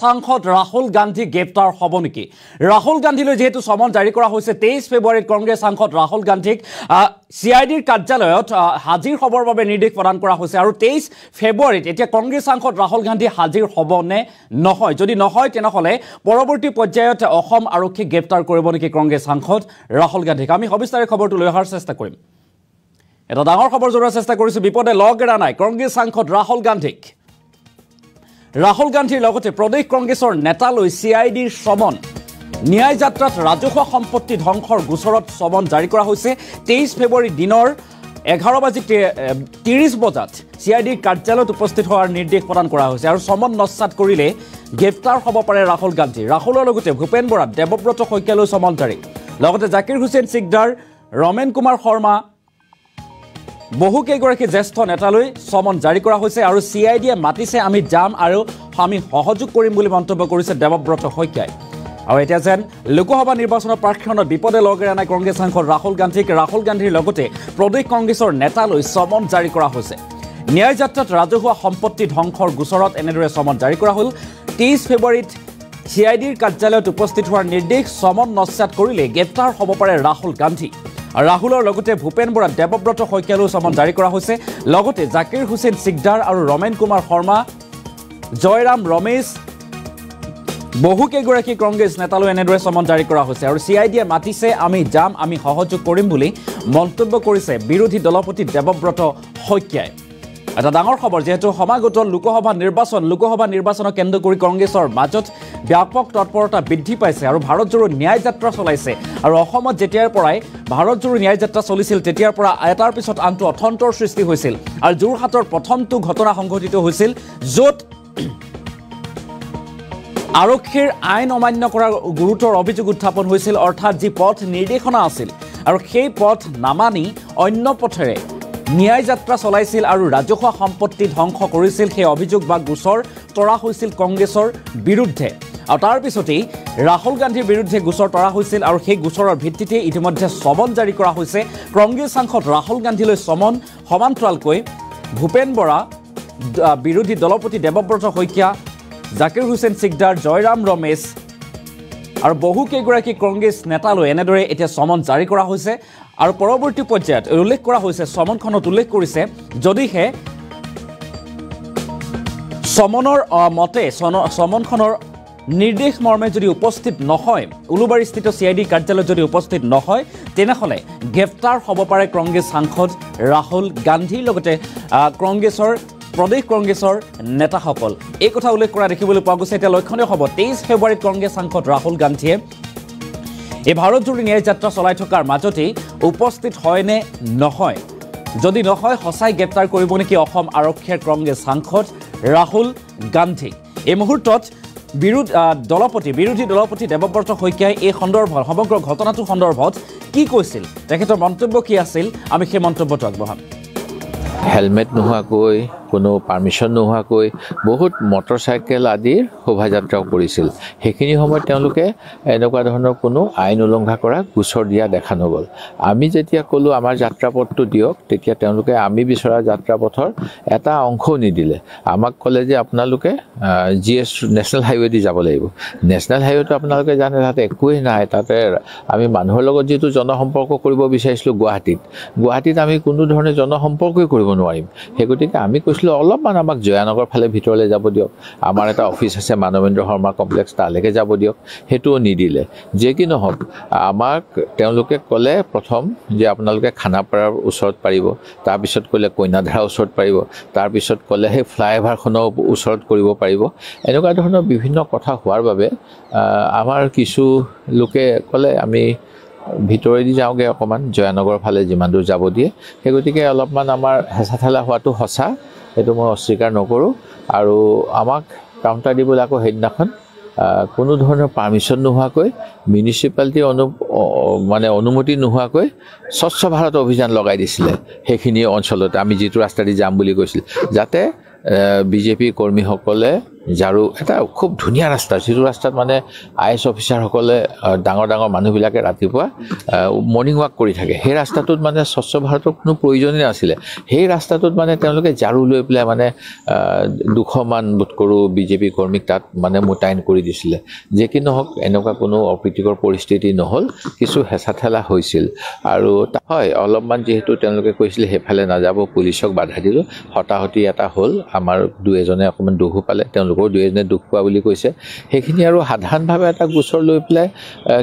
সাংসদ ৰাহুল গান্ধী গ্ৰেপ্তাৰ হ'ব নেকি? ৰাহুল গান্ধীলৈ যেহেতু সমন জাৰি কৰা হৈছে 23 ফেব্ৰুৱাৰীত কংগ্ৰেছ সাংসদ ৰাহুল গান্ধীক সিআইডিৰ কাৰ্যালয়ত হাজিৰ হ'বৰ বাবে নিৰ্দেশ প্ৰদান কৰা হৈছে আৰু 23 ফেব্ৰুৱাৰীত এতিয়া কংগ্ৰেছ সাংসদ ৰাহুল গান্ধী হাজিৰ হ'ব নে নহয়? যদি নহয় তেনেহ'লে পৰৱৰ্তী পৰ্যায়ত অসম আৰক্ষী গ্ৰেপ্তাৰ কৰিব নেকি কংগ্ৰেছ সাংসদ ৰাহুল গান্ধীক? আমি সবিস্তাৰে খবৰটো লৈ অহাৰ চেষ্টা কৰিম। এটা ডাঙৰ খবৰ জনোৱাৰ চেষ্টা কৰিছোঁ, বিপদে লগ এৰা নাই কংগ্ৰেছ সাংসদ ৰাহুল গান্ধীক। ৰাহুল গান্ধীৰ লগতে প্ৰদেশ কংগ্ৰেছৰ নেতালৈ সিআইডিৰ সমন। ন্যায় যাত্ৰাত ৰাজহুৱা সম্পত্তি ধ্বংসৰ গোচৰত সমন জাৰি কৰা হৈছে। 23 ফেব্ৰুৱাৰী দিনৰ 11:30 বজাত সিআইডিৰ কাৰ্যালয়ত উপস্থিত হোৱাৰ নিৰ্দেশ প্ৰদান কৰা হৈছে আৰু সমন নস্যাৎ কৰিলে গ্ৰেপ্তাৰ হ'ব পাৰে ৰাহুল গান্ধী। ৰাহুলৰ লগতে ভূপেন বৰা, দেৱব্ৰত শইকীয়ালৈ সমন জাৰি, লগতে জাকিৰ হুছেইন সিকদাৰ, ৰমেন কুমাৰ শৰ্মা, বহুকেইগৰাকী জ্যেষ্ঠ নেতালৈ সমন জাৰি কৰা হৈছে আৰু সিআইডিয়ে মাতিছে আমি যাম আৰু আমি সহযোগ কৰিম বুলি মন্তব্য কৰিছে দেৱব্ৰত শইকীয়াই। আৰু এতিয়া যেন লোকসভা নিৰ্বাচনৰ প্ৰাক্ষণত বিপদে লগ এৰা নাই কংগ্ৰেছ সাংসদ ৰাহুল গান্ধীক। ৰাহুল গান্ধীৰ লগতে প্ৰদেশ কংগ্ৰেছৰ নেতালৈ সমন জাৰি কৰা হৈছে। ন্যায় যাত্ৰাত ৰাজহুৱা সম্পত্তি ধ্বংসৰ গোচৰত এনেদৰে সমন জাৰি কৰা হ'ল। 23 ফেব্ৰুৱাৰীত সিআইডিৰ কাৰ্যালয়ত উপস্থিত হোৱাৰ নিৰ্দেশ, সমন নস্যাৎ কৰিলে গ্ৰেপ্তাৰ হ'ব পাৰে ৰাহুল গান্ধী। ৰাহুলৰ লগতে ভূপেন বৰা, দেৱব্ৰত শইকীয়ালৈ সমন জাৰি কৰা হৈছে। লগতে জাকিৰ হুছেইন সিকদাৰ আৰু ৰমেন কুমাৰ শৰ্মা, জয়ৰাম ৰমেশ, বহুকেইগৰাকী কংগ্ৰেছ নেতালৈ এনেদৰে সমন জাৰি কৰা হৈছে আৰু সিআইডিয়ে মাতিছে আমি যাম, আমি সহযোগ কৰিম বুলি মন্তব্য কৰিছে বিৰোধী দলপতি দেৱব্ৰত শইকীয়াই। এটা ডাঙৰ খবৰ, যিহেতু সমাগত লোকসভা নিৰ্বাচনক কেন্দ্ৰ কৰি কংগ্ৰেছৰ মাজত ব্যাপক তৎপৰতা বৃদ্ধি পাইছে আৰু ভাৰত জোৰো ন্যায় যাত্ৰা চলাইছে। আৰু অসমত যেতিয়াৰ পৰাই ভাৰত জোৰো ন্যায় যাত্ৰা চলিছিল তেতিয়াৰ পৰা এটাৰ পিছত আনটো অথন্তৰ সৃষ্টি হৈছিল আৰু যোৰহাটৰ প্ৰথমটো ঘটনা সংঘটিত হৈছিল য'ত আৰক্ষীৰ আইন অমান্য কৰাৰ গুৰুতৰ অভিযোগ উত্থাপন হৈছিল। অৰ্থাৎ যি পথ নিৰ্দেশনা আছিল আৰু সেই পথ নামানি অন্য পথেৰে ন্যায় যাত্ৰা চলাইছিল আৰু ৰাজহুৱা সম্পত্তি ধ্বংস কৰিছিল। সেই অভিযোগ বা গোচৰ তৰা হৈছিল কংগ্ৰেছৰ বিৰুদ্ধে আৰু তাৰ পিছতেই ৰাহুল গান্ধীৰ বিৰুদ্ধে গোচৰ তৰা হৈছিল আৰু সেই গোচৰৰ ভিত্তিতে ইতিমধ্যে সমন জাৰি কৰা হৈছে। কংগ্ৰেছ সাংসদ ৰাহুল গান্ধীলৈ সমন, সমান্তৰালকৈ ভূপেন বৰা, বিৰোধী দলপতি দেৱব্ৰত শইকীয়া, জাকিৰ হুছেইন সিকদাৰ, জয়ৰাম ৰমেশ আৰু বহুকেইগৰাকী কংগ্ৰেছ নেতালৈ এনেদৰে এতিয়া সমন জাৰি কৰা হৈছে। আৰু পৰৱৰ্তী পৰ্যায়ত উল্লেখ কৰা হৈছে, সমনখনত উল্লেখ কৰিছে যদিহে সমনৰ মতে সমনখনৰ নিৰ্দেশ মৰ্মে যদি উপস্থিত নহয়, উলুবাৰীস্থিত সিআইডি কাৰ্যালয়ত যদি উপস্থিত নহয় তেনেহ'লে গ্ৰেপ্তাৰ হ'ব পাৰে কংগ্ৰেছ সাংসদ ৰাহুল গান্ধীৰ লগতে প্ৰদেশ কংগ্ৰেছৰ নেতাসকল। এই কথা উল্লেখ কৰা দেখিবলৈ পোৱা গৈছে। এতিয়া লক্ষণীয় হ'ব 23 ফেব্ৰুৱাৰীত কংগ্ৰেছ সাংসদ ৰাহুল গান্ধীয়ে এই ভাৰত জোৰো ন্যায় যাত্ৰা চলাই থকাৰ মাজতেই উপস্থিত হয় নে নহয়? যদি নহয়, সঁচাই গ্ৰেপ্তাৰ কৰিব নেকি অসম আৰক্ষীয়ে কংগ্ৰেছ সাংসদ ৰাহুল গান্ধীক? এই মুহূৰ্তত বিৰোধী দলপতি দেৱব্ৰত শইকীয়াই এই সন্দৰ্ভত, সমগ্ৰ ঘটনাটোৰ সন্দৰ্ভত কি কৈছিল, তেখেতৰ মন্তব্য কি আছিল, আমি সেই মন্তব্যটো আগবঢ়াম। হেলমেট নোহোৱাকৈ, কোনো পাৰ্মিশ্যন নোহোৱাকৈ বহুত মটৰচাইকেল আদিৰ শোভাযাত্ৰাও কৰিছিল। সেইখিনি সময়ত তেওঁলোকে এনেকুৱা ধৰণৰ কোনো আইন উলংঘা কৰা গোচৰ দিয়া দেখা নগ'ল। আমি যেতিয়া ক'লোঁ আমাৰ যাত্ৰাপথটো দিয়ক, তেতিয়া তেওঁলোকে আমি বিচৰা যাত্ৰাপথৰ এটা অংশও নিদিলে। আমাক ক'লে যে আপোনালোকে GS নেশ্যনেল হাইৱে দি যাব লাগিব। নেশ্যনেল হাইৱেটো আপোনালোকে জানে তাতে একোৱেই নাই। তাতে আমি মানুহৰ লগত যিটো জনসম্পৰ্ক কৰিব বিচাৰিছিলোঁ গুৱাহাটীত আমি কোনো ধৰণে জনসম্পৰ্কই কৰিব নোৱাৰিম। সেই গতিকে আমি কৈছিলোঁ অলপমান আমাক জয়ানগৰ ফালে ভিতৰলৈ যাব দিয়ক, আমাৰ এটা অফিচ আছে মানৱেন্দ্ৰ শৰ্মা কমপ্লেক্স, তালৈকে যাব দিয়ক। সেইটোও নিদিলে। যে কি নহওক, আমাক তেওঁলোকে ক'লে প্ৰথম যে আপোনালোকে খানাপাৰাৰ ওচৰত পাৰিব, তাৰপিছত ক'লে কইনাধাৰাৰ ওচৰত পাৰিব, তাৰপিছত ক'লে সেই ফ্লাইঅভাৰখনৰ ওচৰত কৰিব পাৰিব। এনেকুৱা ধৰণৰ বিভিন্ন কথা হোৱাৰ বাবে আমাৰ কিছু লোকে ক'লে আমি ভিতৰেদি যাওঁগৈ অকণমান, জয়ানগৰৰ ফালে যিমান দূৰ যাব দিয়ে। সেই গতিকে অলপমান আমাৰ হেঁচা ঠেলা হোৱাটো সঁচা, সেইটো মই অস্বীকাৰ নকৰোঁ। আৰু আমাক কাউণ্টাৰ দিবলৈ আকৌ সেইদিনাখন কোনো ধৰণৰ পাৰ্মিশ্যন নোহোৱাকৈ, মিউনিচিপালিটিৰ অনুমতি নোহোৱাকৈ স্বচ্ছ ভাৰত অভিযান লগাই দিছিলে সেইখিনি অঞ্চলতে, আমি যিটো ৰাস্তা দি যাম বুলি কৈছিল, যাতে বিজেপি কৰ্মীসকলে ঝাৰু এটা খুব ধুনীয়া ৰাস্তা যিটো ৰাস্তাত মানে IAS অফিচাৰসকলে ডাঙৰ ডাঙৰ মানুহবিলাকে ৰাতিপুৱা মৰ্ণিং ৱাক কৰি থাকে সেই ৰাস্তাটোত মানে স্বচ্ছ ভাৰতৰ কোনো প্ৰয়োজনেই নাছিলে সেই ৰাস্তাটোত মানে তেওঁলোকে ঝাৰু লৈ পেলাই মানে 200 মান বোধ কৰোঁ বিজেপি কৰ্মীক তাত মানে মোতায়েন কৰি দিছিলে যে কি নহওক এনেকুৱা কোনো অপ্ৰীতিকৰ পৰিস্থিতি নহ'ল কিছু হেঁচা ঠেলা হৈছিল আৰু হয় অলপমান যিহেতু তেওঁলোকে কৈছিলে সেইফালে নাযাব পুলিচক বাধা দিলোঁ হতাহতি এটা হ'ল আমাৰ দুই এজনে অকণমান দুখো পালে তেওঁলোকৰ দুই এজনে দুখ পোৱা বুলি কৈছে সেইখিনি আৰু সাধাৰণভাৱে এটা গোচৰ লৈ পেলাই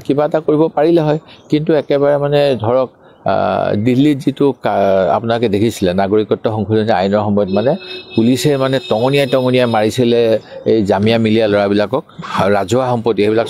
কিবা এটা কৰিব পাৰিলে হয় কিন্তু একেবাৰে মানে ধৰক দিল্লীত যিটো আপোনালোকে দেখিছিলে নাগৰিকত্ব সংশোধনী আইনৰ সময়ত মানে পুলিচে মানে টঙনিয়াই মাৰিছিলে এই জামিয়া মিলিয়া ল'ৰাবিলাকক ৰাজহুৱা সম্পত্তি সেইবিলাক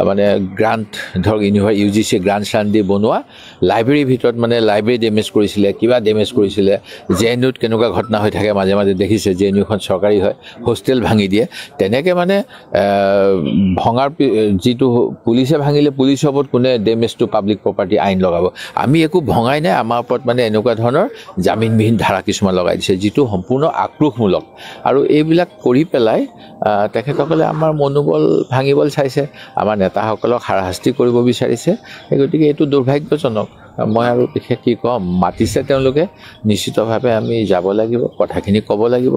মানে গ্ৰাণ্ট ধৰক UGC গ্ৰাণ্ট চাণ্ট দি বনোৱা লাইব্ৰেৰীৰ ভিতৰত মানে লাইব্ৰেৰী ডেমেজ কৰিছিলে কিবা ডেমেজ কৰিছিলে JNUত কেনেকুৱা ঘটনা হৈ থাকে মাজে মাজে দেখিছে JNUখন চৰকাৰী হয় হোষ্টেল ভাঙি দিয়ে তেনেকৈ মানে ভঙাৰ যিটো পুলিচে ভাঙিলে পুলিচৰ ওপৰত কোনে ডেমেজ টু পাব্লিক প্ৰপাৰ্টি আইন লগাব আমি একো ভঙাই নাই আমাৰ ওপৰত মানে এনেকুৱা ধৰণৰ জামিনবিহীন ধাৰা কিছুমান লগাই দিছে যিটো সম্পূৰ্ণ আক্ৰোশমূলক আৰু এইবিলাক কৰি পেলাই তেখেতসকলে আমাৰ মনোবল ভাঙিবলৈ চাইছে আমাৰ নেতাসকলক হাৰাশাস্তি কৰিব বিচাৰিছে গতিকে এইটো দুৰ্ভাগ্যজনক মই আৰু বিশেষ কি ক'ম মাতিছে তেওঁলোকে নিশ্চিতভাৱে আমি যাব লাগিব কথাখিনি ক'ব লাগিব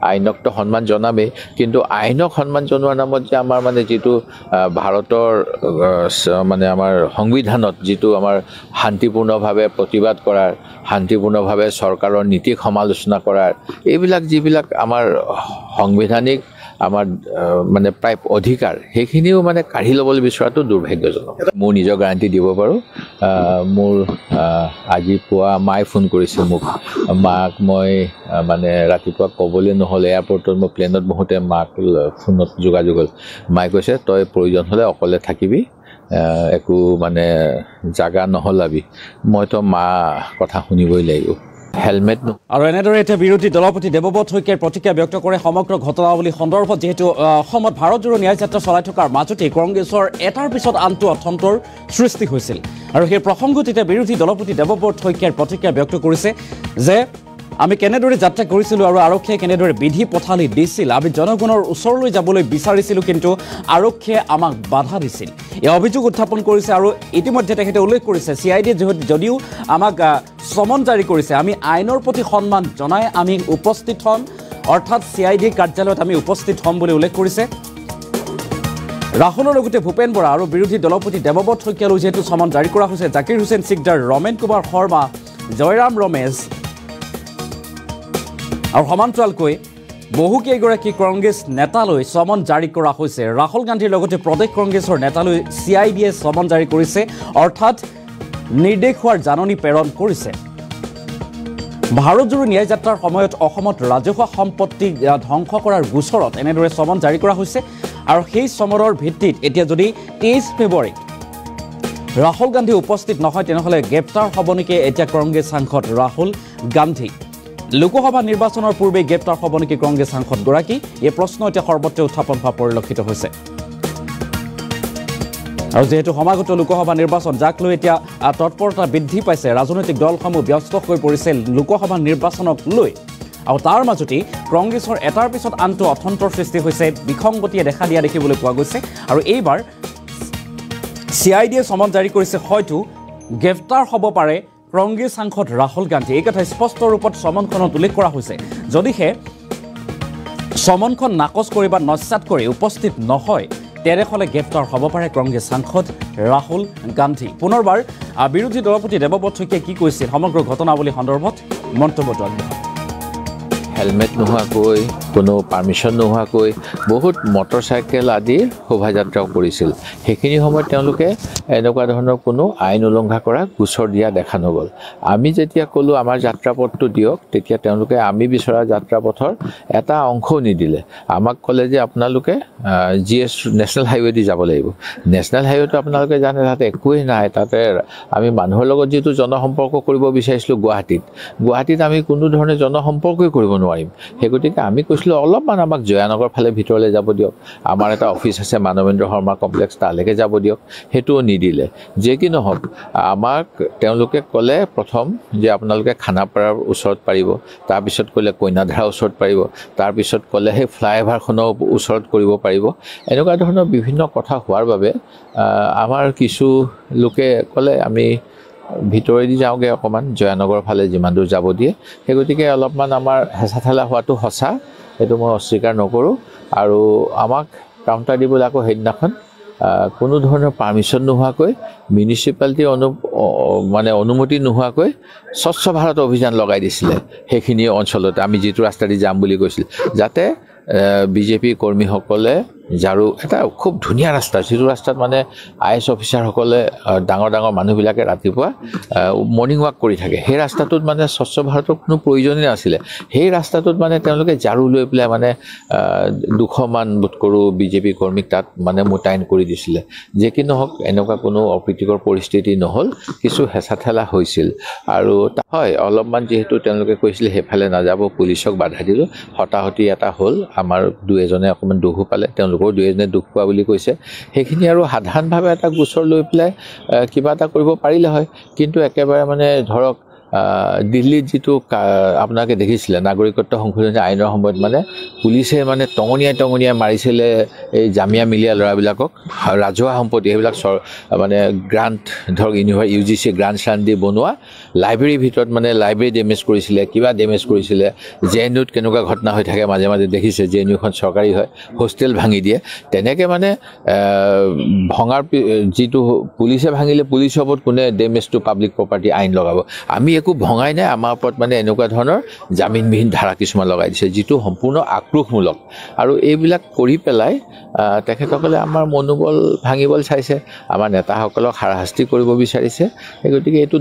আইনকতো সন্মান জনামেই কিন্তু আইনক সন্মান জনোৱাৰ নামত যে আমাৰ মানে যিটো ভাৰতৰ মানে আমাৰ সংবিধানত যিটো আমাৰ শান্তিপূৰ্ণভাৱে প্ৰতিবাদ কৰাৰ শান্তিপূৰ্ণভাৱে চৰকাৰৰ নীতিক সমালোচনা কৰাৰ এইবিলাক যিবিলাক আমাৰ সাংবিধানিক আমাৰ মানে প্ৰায় অধিকাৰ সেইখিনিও মানে কাঢ়ি ল'বলৈ বিচৰাটো দুৰ্ভাগ্যজনক মোৰ নিজৰ গ্যাৰাণ্টি দিব পাৰোঁ মোৰ আজি পুৱা মায়ে ফোন কৰিছিল মোক মাক মই মানে ৰাতিপুৱা ক'বলৈ নহ'ল এয়াৰপৰ্টত মই প্লেনত বহোঁতে মাক ফোনত যোগাযোগ হ'ল মায়ে কৈছে তই প্ৰয়োজন হ'লে অকলে থাকিবি একো মানে জাগা নহলাবি মইতো মা কথা শুনিবই লাগিব হেলমেট আৰু এনেদৰে এতিয়া বিৰোধী দলপতি দেৱব্ৰত শইকীয়াৰ প্ৰতিক্ৰিয়া ব্যক্ত কৰে সমগ্ৰ ঘটনাৱলী সন্দৰ্ভত যিহেতু অসমত ভাৰতজোৰো ন্যায় যাত্ৰা চলাই থকাৰ মাজতেই কংগ্ৰেছৰ এটাৰ পিছত আনটো অথন্তৰ সৃষ্টি হৈছিল আৰু সেই প্ৰসংগত এতিয়া বিৰোধী দলপতি দেৱব্ৰত শইকীয়াৰ প্ৰতিক্ৰিয়া ব্যক্ত কৰিছে যে আমি কেনেদৰে যাত্ৰা কৰিছিলোঁ আৰু আৰক্ষীয়ে কেনেদৰে বিধি পথালি দিছিল আমি জনগণৰ ওচৰলৈ যাবলৈ বিচাৰিছিলোঁ কিন্তু আৰক্ষীয়ে আমাক বাধা দিছিল এই অভিযোগ উত্থাপন কৰিছে আৰু ইতিমধ্যে তেখেতে উল্লেখ কৰিছে CID যদিও আমাক সমন জাৰি কৰিছে আমি আইনৰ প্ৰতি সন্মান জনাই আমি উপস্থিত হ'ম অৰ্থাৎ CID কাৰ্যালয়ত আমি উপস্থিত হ'ম বুলি উল্লেখ কৰিছে ৰাহুলৰ লগতে ভূপেন বৰা আৰু বিৰোধী দলপতি দেৱব্ৰত শইকীয়ালৈ যেহেতু সমন জাৰি কৰা হৈছে জাকিৰ হুছেইন সিকদাৰ ৰমেন কুমাৰ শৰ্মা জয়ৰাম ৰমেশ আৰু সমান্তৰালকৈ বহুকেইগৰাকী কংগ্ৰেছ নেতালৈ সমন জাৰি কৰা হৈছে ৰাহুল গান্ধীৰ লগতে প্ৰদেশ কংগ্ৰেছৰ নেতালৈ CIDয়ে সমন জাৰি কৰিছে অৰ্থাৎ নিৰ্দেশ হোৱাৰ জাননী প্ৰেৰণ কৰিছে ভাৰতজোৰো ন্যায় যাত্ৰাৰ সময়ত অসমত ৰাজহুৱা সম্পত্তি ধ্বংস কৰাৰ গোচৰত এনেদৰে সমন জাৰি কৰা হৈছে আৰু সেই সমনৰ ভিত্তিত এতিয়া যদি 23 ফেব্ৰুৱাৰী ৰাহুল গান্ধী উপস্থিত নহয় তেনেহ'লে গ্ৰেপ্তাৰ হ'ব নেকি এতিয়া কংগ্ৰেছ সাংসদ ৰাহুল গান্ধী লোকসভা নিৰ্বাচনৰ পূৰ্বে গ্ৰেপ্তাৰ হ'ব নেকি কংগ্ৰেছ সাংসদগৰাকী এই প্ৰশ্ন এতিয়া সৰ্বত্ৰ উত্থাপন হোৱা পৰিলক্ষিত হৈছে আৰু যেহেতু সমাগত লোকসভা নিৰ্বাচন যাক লৈ এতিয়া তৎপৰতা বৃদ্ধি পাইছে ৰাজনৈতিক দলসমূহ ব্যস্ত হৈ পৰিছে লোকসভা নিৰ্বাচনক লৈ আৰু তাৰ মাজতেই কংগ্ৰেছৰ এটাৰ পিছত আনটো অথন্তৰ সৃষ্টি হৈছে বিসংগতিয়ে দেখা দিয়া দেখিবলৈ পোৱা গৈছে আৰু এইবাৰ CIDয়ে সমন জাৰি কৰিছে হয়তো গ্ৰেপ্তাৰ হ'ব পাৰে কংগ্ৰেছ সাংসদ ৰাহুল গান্ধী এই কথা স্পষ্ট ৰূপত সমনখনত উল্লেখ কৰা হৈছে যদিহে সমনখন নাকচ কৰি বা নস্যাৎ কৰি উপস্থিত নহয় তেনেহ'লে গ্ৰেপ্তাৰ হ'ব পাৰে কংগ্ৰেছ সাংসদ ৰাহুল গান্ধী পুনৰবাৰ বিৰোধী দলপতি দেৱব্ৰত শইকীয়াই কি কৈছিল সমগ্ৰ ঘটনাৱলী সন্দৰ্ভত মন্তব্যটো আগবঢ়ায় হেলমেট নোহোৱাকৈ কোনো পাৰ্মিশ্যন নোহোৱাকৈ বহুত মটৰচাইকেল আদিৰ শোভাযাত্ৰাও কৰিছিল সেইখিনি সময়ত তেওঁলোকে এনেকুৱা ধৰণৰ কোনো আইন উলংঘা কৰা গোচৰ দিয়া দেখা নগ'ল আমি যেতিয়া ক'লোঁ আমাৰ যাত্ৰাপথটো দিয়ক তেতিয়া তেওঁলোকে আমি বিচৰা যাত্ৰাপথৰ এটা অংশও নিদিলে আমাক ক'লে যে আপোনালোকে GS নেশ্যনেল হাইৱে দি যাব লাগিব নেশ্যনেল হাইৱেটো আপোনালোকে জানে তাতে একোৱেই নাই তাতে আমি মানুহৰ লগত যিটো জনসম্পৰ্ক কৰিব বিচাৰিছিলোঁ গুৱাহাটীত আমি কোনো ধৰণে জনসম্পৰ্কই কৰিব নোৱাৰোঁ নোৱাৰিম সেই গতিকে আমি কৈছিলোঁ অলপমান আমাক জয়ানগৰ ফালে ভিতৰলৈ যাব দিয়ক আমাৰ এটা অফিচ আছে মানৱেন্দ্ৰ শৰ্মা কমপ্লেক্স তালৈকে যাব দিয়ক সেইটোও নিদিলে যে কি নহওক আমাক তেওঁলোকে ক'লে প্ৰথম যে আপোনালোকে খানাপাৰাৰ ওচৰত পাৰিব তাৰপিছত ক'লে কইনাধাৰা ওচৰত পাৰিব তাৰপিছত ক'লে সেই ফ্লাইঅভাৰখনৰ ওচৰত কৰিব পাৰিব এনেকুৱা ধৰণৰ বিভিন্ন কথা হোৱাৰ বাবে আমাৰ কিছু লোকে ক'লে আমি ভিতৰেদি যাওঁগৈ অকণমান জয়ানগৰ ফালে যিমান দূৰ যাব দিয়ে সেই গতিকে অলপমান আমাৰ হেঁচা ঠেলা হোৱাটো সঁচা সেইটো মই অস্বীকাৰ নকৰোঁ আৰু আমাক কাউণ্টাৰ দিবলৈ আকৌ সেইদিনাখন কোনো ধৰণৰ পাৰ্মিশ্যন নোহোৱাকৈ মিউনিচিপালিটিৰ মানে অনুমতি নোহোৱাকৈ স্বচ্ছ ভাৰত অভিযান লগাই দিছিলে সেইখিনি অঞ্চলতে আমি যিটো ৰাস্তা দি যাম বুলি কৈছিলোঁ যাতে বিজেপি কৰ্মীসকলে ঝাৰু এটা খুব ধুনীয়া ৰাস্তা যিটো ৰাস্তাত মানে IAS অফিচাৰসকলে ডাঙৰ ডাঙৰ মানুহবিলাকে ৰাতিপুৱা মৰ্ণিং ৱাক কৰি থাকে সেই ৰাস্তাটোত মানে স্বচ্ছ ভাৰতৰ কোনো প্ৰয়োজনেই নাছিলে সেই ৰাস্তাটোত মানে তেওঁলোকে ঝাৰু লৈ পেলাই মানে 200মান বোধ কৰোঁ বিজেপি কৰ্মীক তাত মানে মোতায়েন কৰি দিছিলে যে কি নহওক এনেকুৱা কোনো অপ্ৰীতিকৰ পৰিস্থিতি নহ'ল কিছু হেঁচা ঠেলা হৈছিল আৰু হয় অলপমান যিহেতু তেওঁলোকে কৈছিলে সেইফালে নাযাব পুলিচক বাধা দিলোঁ হতাহতি এটা হ'ল আমাৰ দুই এজনে অকণমান দুখো পালে তেওঁলোকৰ দুই এজনে দুখ পোৱা বুলি কৈছে সেইখিনি আৰু সাধাৰণভাৱে এটা গোচৰ লৈ পেলাই কিবা এটা কৰিব পাৰিলে হয় কিন্তু একেবাৰে মানে ধৰক দিল্লীত যিটো আপোনালোকে দেখিছিলে নাগৰিকত্ব সংশোধনী আইনৰ সময়ত মানে পুলিচে মানে টঙনিয়াই মাৰিছিলে এই জামিয়া মিলিয়া ল'ৰাবিলাকক ৰাজহুৱা সম্পত্তি সেইবিলাক মানে গ্ৰাণ্ট ধৰক UGC গ্ৰাণ্ট চাণ্ট দি বনোৱা লাইব্ৰেৰীৰ ভিতৰত মানে লাইব্ৰেৰী ডেমেজ কৰিছিলে কিবা ডেমেজ কৰিছিলে JNUত কেনেকুৱা ঘটনা হৈ থাকে মাজে মাজে দেখিছে JNUখন চৰকাৰী হয় হোষ্টেল ভাঙি দিয়ে তেনেকৈ মানে ভঙাৰ যিটো পুলিচে ভাঙিলে পুলিচৰ ওপৰত কোনে ডেমেজ টু পাব্লিক প্ৰপাৰ্টি আইন লগাব আমি একো ভঙাই নাই আমাৰ ওপৰত মানে এনেকুৱা ধৰণৰ জামিনবিহীন ধাৰা কিছুমান লগাই দিছে যিটো সম্পূৰ্ণ আক্ৰোশমূলক আৰু এইবিলাক কৰি পেলাই তেখেতসকলে আমাৰ মনোবল ভাঙিবলৈ চাইছে আমাৰ নেতাসকলক হাৰাশাস্তি কৰিব বিচাৰিছে সেই গতিকে এইটো